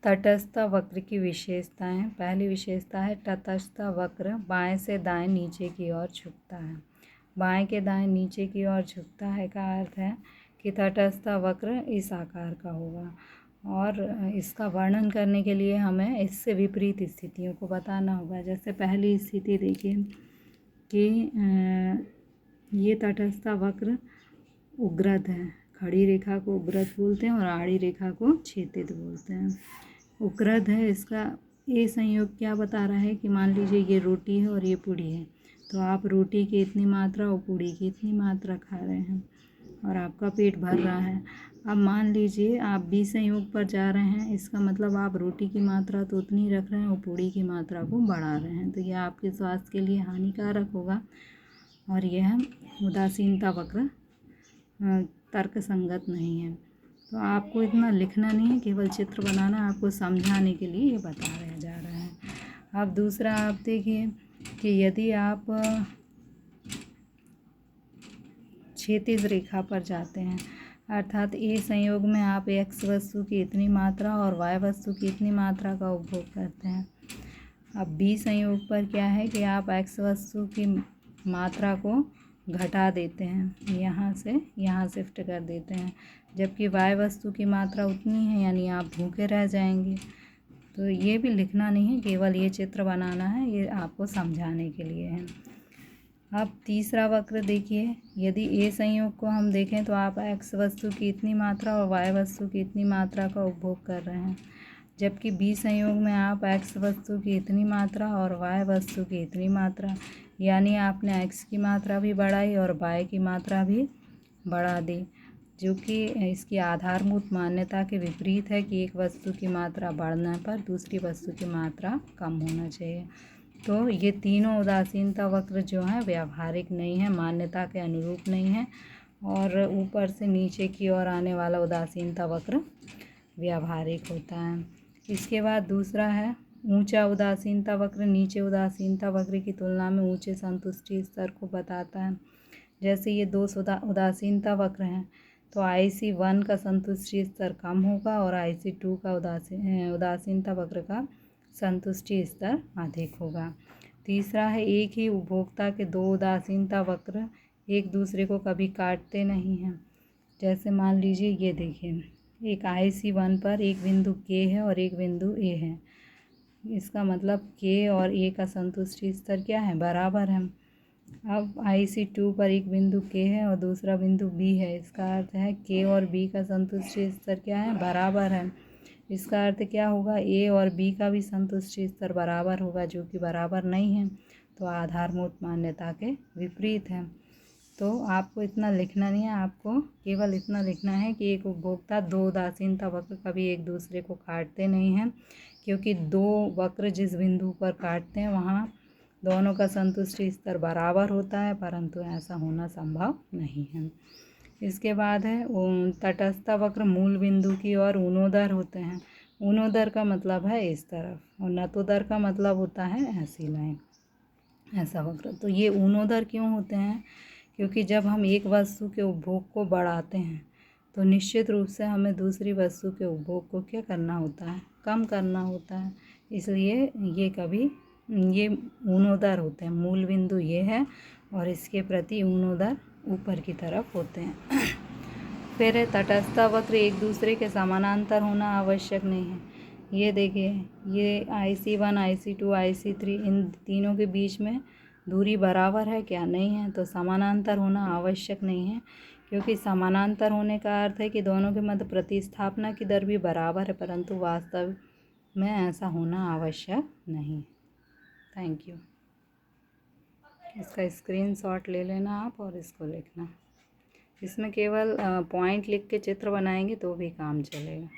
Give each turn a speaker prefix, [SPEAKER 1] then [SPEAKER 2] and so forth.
[SPEAKER 1] तटस्थ वक्र की विशेषताएं। पहली विशेषता है तटस्थ वक्र बाएं से दाएं नीचे की ओर झुकता है। बाएं के दाएं नीचे की ओर झुकता है का अर्थ है कि तटस्थ वक्र इस आकार का होगा। और इसका वर्णन करने के लिए हमें इससे विपरीत स्थितियों को बताना होगा। जैसे पहली स्थिति देखिए कि ये तटस्थ वक्र उग्रत है। खड़ी रेखा को उग्रत बोलते हैं और आड़ी रेखा को छेदित बोलते हैं। उग्रत है, इसका ये संयोग क्या बता रहा है कि मान लीजिए ये रोटी है और ये पूड़ी है, तो आप रोटी की इतनी मात्रा और पूड़ी की इतनी मात्रा खा रहे हैं और आपका पेट भर रहा है। अब मान लीजिए आप बी संयोग पर जा रहे हैं, इसका मतलब आप रोटी की मात्रा तो उतनी रख रहे हैं और पूड़ी की मात्रा को बढ़ा रहे हैं, तो यह आपके स्वास्थ्य के लिए हानिकारक होगा और यह उदासीनता वक्र तर्क संगत नहीं है। तो आपको इतना लिखना नहीं है, केवल चित्र बनाना, आपको समझाने के लिए ये बताया जा रहा है। अब दूसरा आप देखिए कि यदि आप क्षैतिज रेखा पर जाते हैं, अर्थात ए संयोग में आप एक्स वस्तु की इतनी मात्रा और वाई वस्तु की इतनी मात्रा का उपभोग करते हैं। अब बी संयोग पर क्या है कि आप एक्स वस्तु की मात्रा को घटा देते हैं, यहाँ से यहाँ शिफ्ट कर देते हैं, जबकि वाई वस्तु की मात्रा उतनी है, यानी आप भूखे रह जाएंगे। तो ये भी लिखना नहीं है, केवल ये चित्र बनाना है, ये आपको समझाने के लिए है। अब तीसरा वक्र देखिए, यदि ए संयोग को हम देखें तो आप एक्स वस्तु की इतनी मात्रा और वाई वस्तु की इतनी मात्रा का उपभोग कर रहे हैं, जबकि बी संयोग में आप एक्स वस्तु की इतनी मात्रा और वाई वस्तु की इतनी मात्रा, यानी आपने एक्स की मात्रा भी बढ़ाई और वाई की मात्रा भी बढ़ा दी, जो कि इसकी आधारभूत मान्यता के विपरीत है कि एक वस्तु की मात्रा बढ़ने पर दूसरी वस्तु की मात्रा कम होना चाहिए। तो ये तीनों उदासीनता वक्र जो हैं व्यावहारिक नहीं है, मान्यता के अनुरूप नहीं है, और ऊपर से नीचे की ओर आने वाला उदासीनता वक्र व्यावहारिक होता है। इसके बाद दूसरा है ऊंचा उदासीनता वक्र नीचे उदासीनता वक्र की तुलना में ऊंचे संतुष्टि स्तर को बताता है। जैसे ये दो उदासीनता वक्र हैं, तो IC1 का संतुष्टि स्तर कम होगा और IC2 का उदासीनता वक्र का संतुष्टि स्तर अधिक होगा। तीसरा है एक ही उपभोक्ता के दो उदासीनता वक्र एक दूसरे को कभी काटते नहीं हैं। जैसे मान लीजिए ये देखिए, एक IC1 पर एक बिंदु K है और एक बिंदु A है, इसका मतलब K और A का संतुष्टि स्तर क्या है, बराबर है। अब IC2 पर एक बिंदु K है और दूसरा बिंदु B है, इसका अर्थ है K और B का संतुष्टि स्तर क्या है, बराबर है। इसका अर्थ क्या होगा, A और B का भी संतुष्टि स्तर बराबर होगा, जो कि बराबर नहीं है, तो आधारभूत मान्यता के विपरीत है। तो आपको इतना लिखना नहीं है, आपको केवल इतना लिखना है कि एक उपभोक्ता दो उदासीनता वक्र कभी एक दूसरे को काटते नहीं हैं, क्योंकि दो वक्र जिस बिंदु पर काटते हैं वहाँ दोनों का संतुष्टि स्तर बराबर होता है, परंतु ऐसा होना संभव नहीं है। इसके बाद है तटस्थ वक्र मूल बिंदु की ओर ऊर्ध्वाधर होते हैं। ऊर्ध्वाधर का मतलब है इस तरफ, और नतोदर का मतलब होता है ऐसी लाइन, ऐसा वक्र। तो ये ऊर्ध्वाधर क्यों होते हैं, क्योंकि जब हम एक वस्तु के उपभोग को बढ़ाते हैं तो निश्चित रूप से हमें दूसरी वस्तु के उपभोग को क्या करना होता है, कम करना होता है। इसलिए ये ऊर्ध्वाधर होते हैं। मूल बिंदु ये है और इसके प्रति ऊर्ध्वाधर ऊपर की तरफ होते हैं। फिर तटस्थ वक्र एक दूसरे के समानांतर होना आवश्यक नहीं है। ये देखिए, ये IC1 IC2 IC3 इन तीनों के बीच में दूरी बराबर है क्या, नहीं है, तो समानांतर होना आवश्यक नहीं है, क्योंकि समानांतर होने का अर्थ है कि दोनों के मध्य प्रतिस्थापना की दर भी बराबर है, परंतु वास्तव में ऐसा होना आवश्यक नहीं। Thank you. इसका स्क्रीनशॉट ले लेना आप और इसको लिखना। इसमें केवल पॉइंट लिख के चित्र बनाएंगे तो भी काम चलेगा।